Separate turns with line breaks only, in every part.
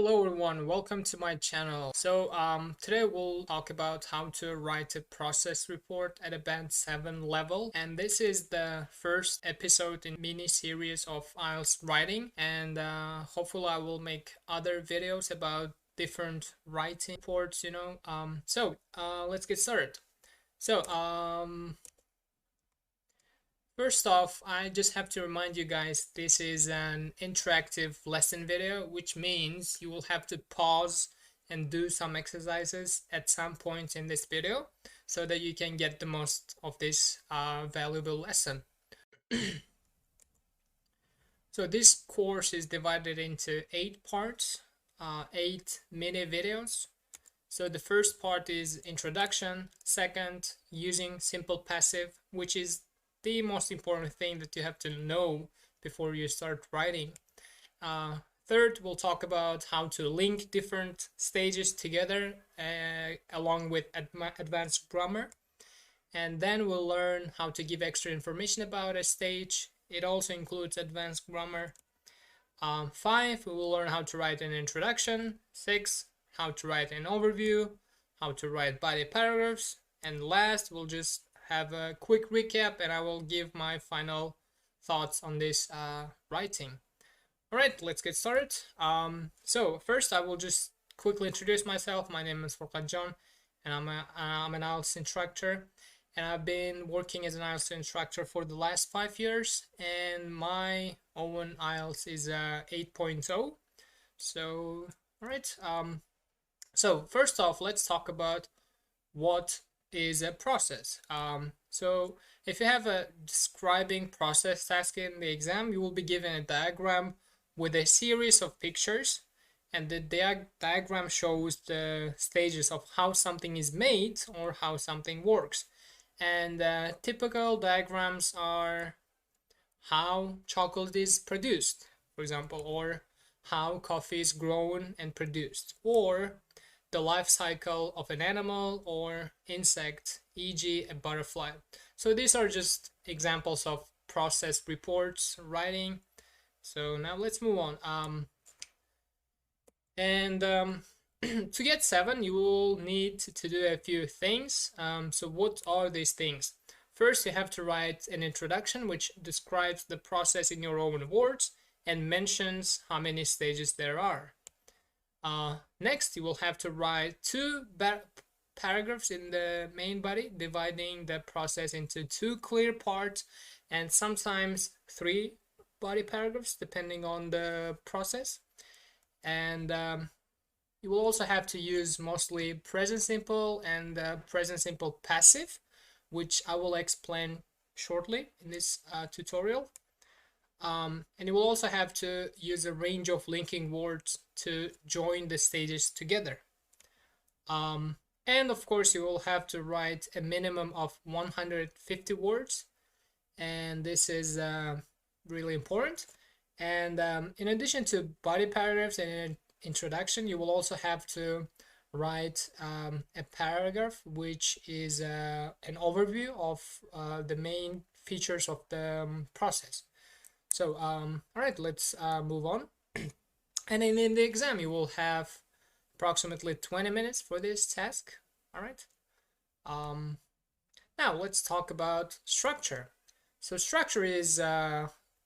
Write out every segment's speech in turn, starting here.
Hello everyone, welcome to my channel. Today we'll talk about how to write a process report at a band 7 level, and this is the first episode in mini series of IELTS writing, and hopefully I will make other videos about different writing reports, let's get started. So First off, I just have to remind you guys this is an interactive lesson video, which means you will have to pause and do some exercises at some point in this video so that you can get the most of this valuable lesson. So this course is divided into 8 parts, 8 mini videos. So the first part is introduction, second, using simple passive, which is the most important thing that you have to know before you start writing. Third, we'll talk about how to link different stages together along with advanced grammar. And then we'll learn how to give extra information about a stage. It also includes advanced grammar. 5, we will learn how to write an introduction. 6, how to write an overview, how to write body paragraphs. And last, we'll just have a quick recap and I will give my final thoughts on this writing. Alright, let's get started. So first I will just quickly introduce myself. My name is Furkan John and I'm an IELTS instructor, and I've been working as an IELTS instructor for the last 5 years, and my own IELTS is 8.0. So alright, so first off, let's talk about what is a process. So if you have a describing process task in the exam, you will be given a diagram with a series of pictures, and the diagram shows the stages of how something is made or how something works. And typical diagrams are how chocolate is produced, for example, or how coffee is grown and produced, or the life cycle of an animal or insect, e.g. a butterfly. So these are just examples of process reports writing. So now let's move on. To get 7, you will need to do a few things. So what are these things? First, you have to write an introduction which describes the process in your own words and mentions how many stages there are. Next, you will have to write 2 paragraphs in the main body, dividing the process into 2 clear parts and sometimes 3 body paragraphs depending on the process. And you will also have to use mostly present simple and present simple passive, which I will explain shortly in this tutorial. And you will also have to use a range of linking words to join the stages together. And of course, you will have to write a minimum of 150 words, and this is really important. And in addition to body paragraphs and an introduction, you will also have to write a paragraph which is an overview of the main features of the process. So, all right, let's move on. And in the exam, you will have approximately 20 minutes for this task. All right. Now let's talk about structure. So structure is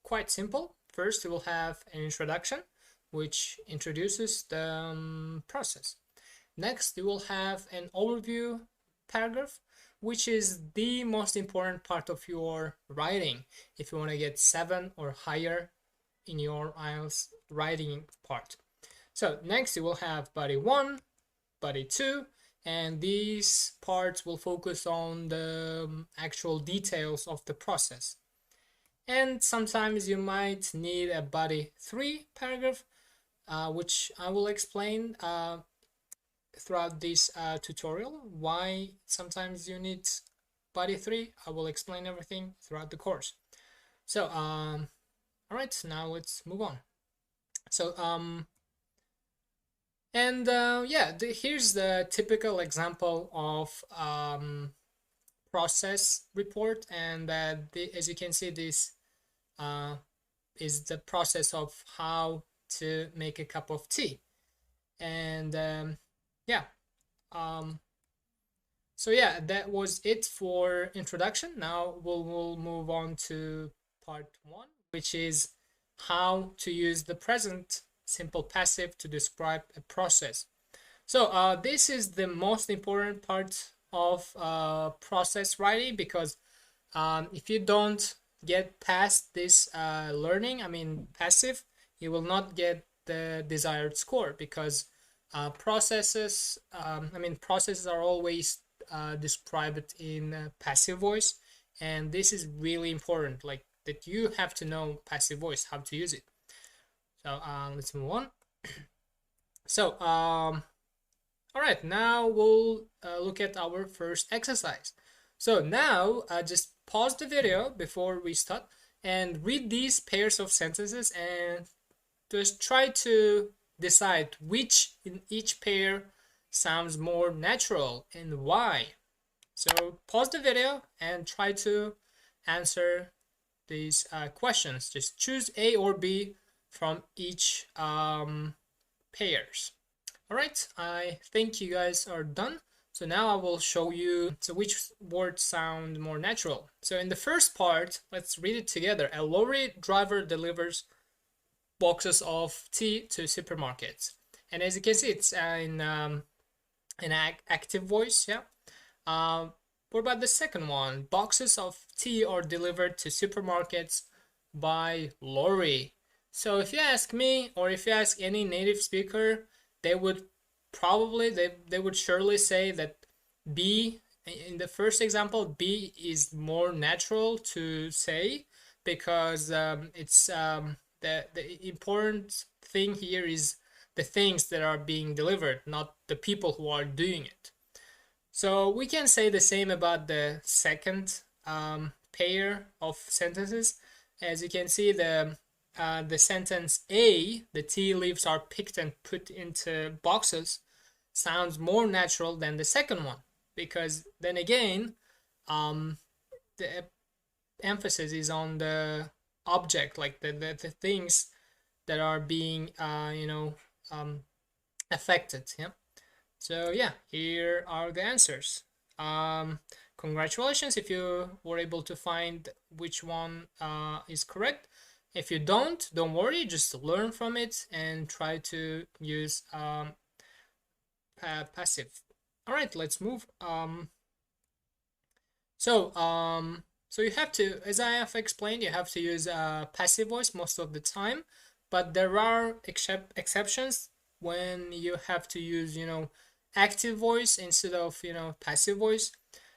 quite simple. First, you will have an introduction, which introduces the process. Next, you will have an overview paragraph, which is the most important part of your writing if you want to get 7 or higher in your IELTS writing part. So next you will have body 1, body 2, and these parts will focus on the actual details of the process. And sometimes you might need a body 3 paragraph, which I will explain throughout this tutorial why sometimes you need body 3. I will explain everything throughout the course. So all right, now let's move on. So here's the typical example of process report, and as you can see, this is the process of how to make a cup of tea. And yeah, so yeah, that was it for introduction. Now we'll move on to part one, which is how to use the present simple passive to describe a process. So this is the most important part of process writing, because if you don't get past this learning, I mean passive, you will not get the desired score, because processes are always described in passive voice, and this is really important, like that you have to know passive voice, how to use it. So let's move on. So all right, now we'll look at our first exercise. So now just pause the video before we start and read these pairs of sentences and just try to decide which in each pair sounds more natural and why. So pause the video and try to answer these questions. Just choose A or B from each pairs. All right, I think you guys are done. So now I will show you which words sound more natural. So in the first part, let's read it together. A lorry driver delivers boxes of tea to supermarkets. And as you can see, it's in an active voice, yeah. What about the second one? Boxes of tea are delivered to supermarkets by lorry. So if you ask me, or if you ask any native speaker, they would they would surely say that B, in the first example, B is more natural to say, because it's the important thing here is the things that are being delivered, not the people who are doing it. So we can say the same about the second pair of sentences. As you can see, the sentence A, the tea leaves are picked and put into boxes, sounds more natural than the second one, because then again, the emphasis is on the object, like the things that are being affected. Yeah. So yeah, here are the answers. Congratulations if you were able to find which one is correct. If you don't worry, just learn from it and try to use passive. All right, let's move. So you have to, as I have explained, you have to use passive voice most of the time, but there are exceptions when you have to use, active voice instead of, passive voice.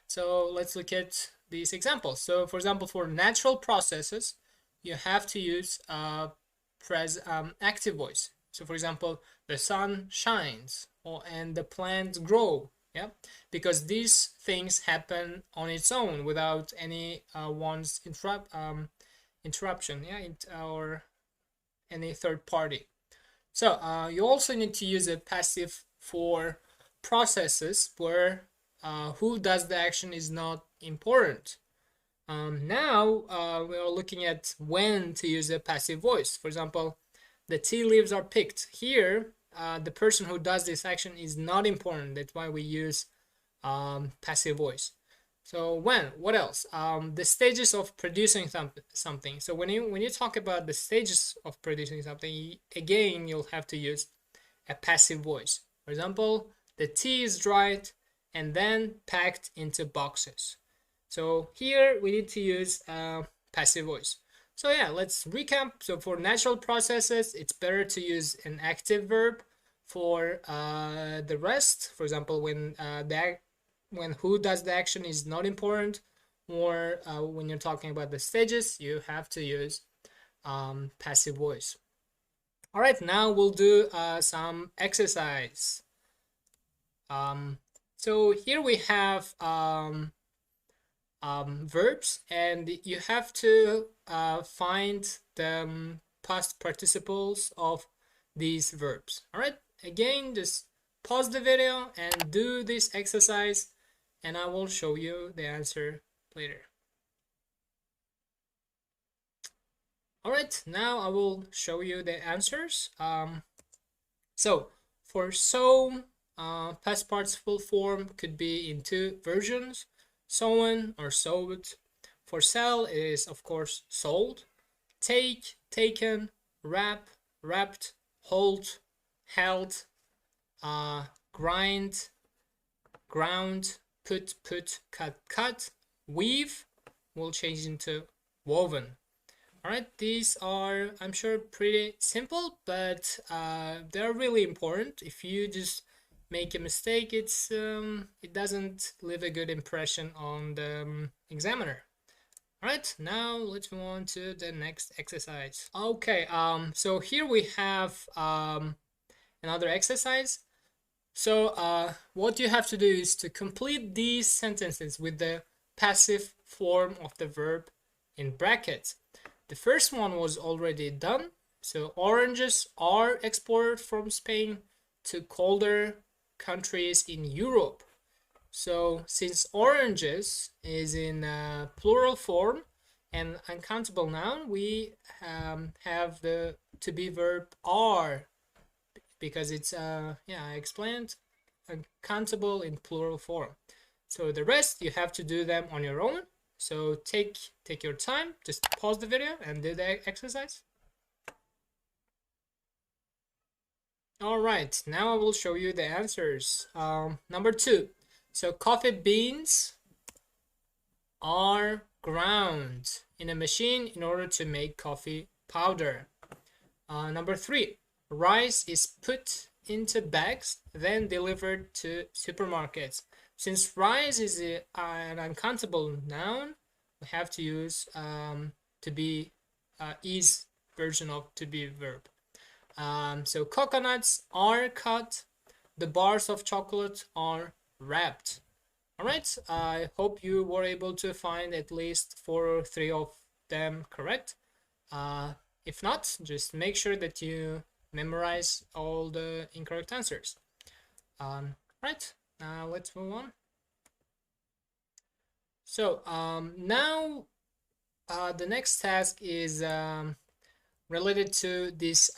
So let's look at these examples. So for example, for natural processes, you have to use active voice. So for example, the sun shines, and the plants grow. Yeah, because these things happen on its own without any one's interruption. Yeah, or any third party. So you also need to use a passive for processes where who does the action is not important. Now we are looking at when to use a passive voice. For example, the tea leaves are picked. Here, the person who does this action is not important. That's why we use passive voice. So when? What else? The stages of producing something. So when you talk about the stages of producing something, again, you'll have to use a passive voice. For example, the tea is dried and then packed into boxes. So here we need to use passive voice. So yeah, let's recap. So for natural processes, it's better to use an active verb. For the rest, for example, when who does the action is not important, or when you're talking about the stages, you have to use passive voice. All right, now we'll do some exercise. So here we have verbs, and you have to find the past participles of these verbs. All right, again, just pause the video and do this exercise, and I will show you the answer later. All right, now I will show you the answers. So for sew, past part's full form could be in two versions, sewn or sewed. For sell, it is of course sold. Take, taken, wrap, wrapped, hold, held, grind, ground, put, cut, weave will change into woven. All right, these are, I'm sure, pretty simple, but they're really important. If you just make a mistake, it doesn't leave a good impression on the examiner. All right, now let's move on to the next exercise. Okay, so here we have another exercise. So what you have to do is to complete these sentences with the passive form of the verb in brackets. The first one was already done. So oranges are exported from Spain to colder countries in Europe. So since oranges is in plural form and uncountable noun, we have the to be verb are, because it's I explained, uncountable in plural form. So the rest you have to do them on your own. So take your time, just pause the video and do the exercise. All right, now I will show you the answers. Number 2. So coffee beans are ground in a machine in order to make coffee powder. Number 3. Rice is put into bags, then delivered to supermarkets. Since rice is an uncountable noun, we have to use to be is version of to be verb. So coconuts are cut, the bars of chocolate are wrapped. All right, I hope you were able to find at least 4 or 3 of them correct. If not, just make sure that you memorize all the incorrect answers. Right, now let's move on. So now the next task is related to this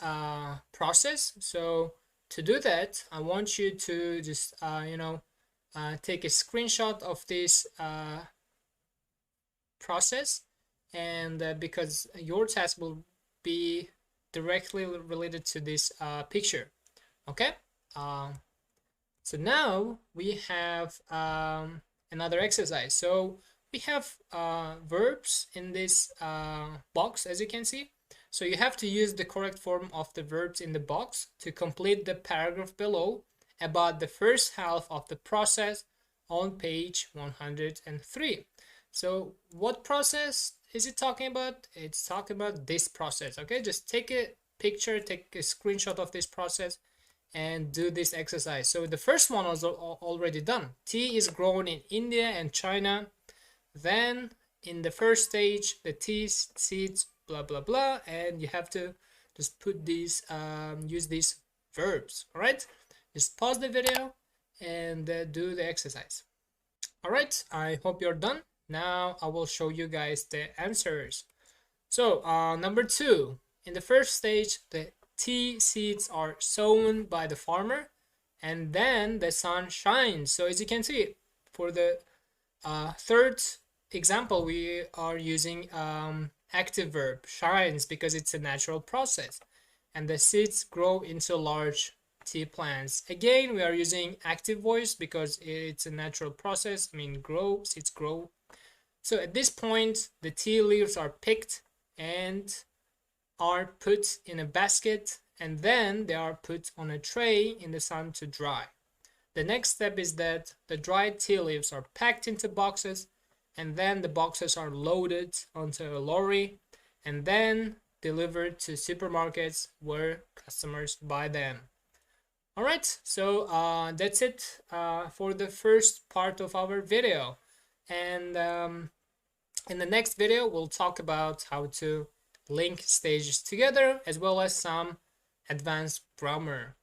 process. So to do that, I want you to just take a screenshot of this process, and because your task will be directly related to this picture. Okay, so now we have another exercise. So we have verbs in this box, as you can see. So you have to use the correct form of the verbs in the box to complete the paragraph below about the first half of the process on page 103. So what process is it talking about? It's talking about this process. Okay, just take a picture, take a screenshot of this process and do this exercise. So the first one was already done. Tea is grown in India and China. Then in the first stage, the tea seeds, blah blah blah, and you have to just put these use these verbs. All right, just pause the video and do the exercise. All right, I hope you're done. Now I will show you guys the answers. So number 2, in the first stage, the tea seeds are sown by the farmer and then the sun shines. So as you can see, for the third example, we are using active verb shines because it's a natural process, and the seeds grow into large tea plants. Again, we are using active voice because it's a natural process. I mean, grow, seeds grow. So at this point, the tea leaves are picked and are put in a basket, and then they are put on a tray in the sun to dry. The next step is that the dried tea leaves are packed into boxes, and then the boxes are loaded onto a lorry and then delivered to supermarkets where customers buy them. All right, so that's it for the first part of our video. And in the next video, we'll talk about how to link stages together, as well as some advanced grammar.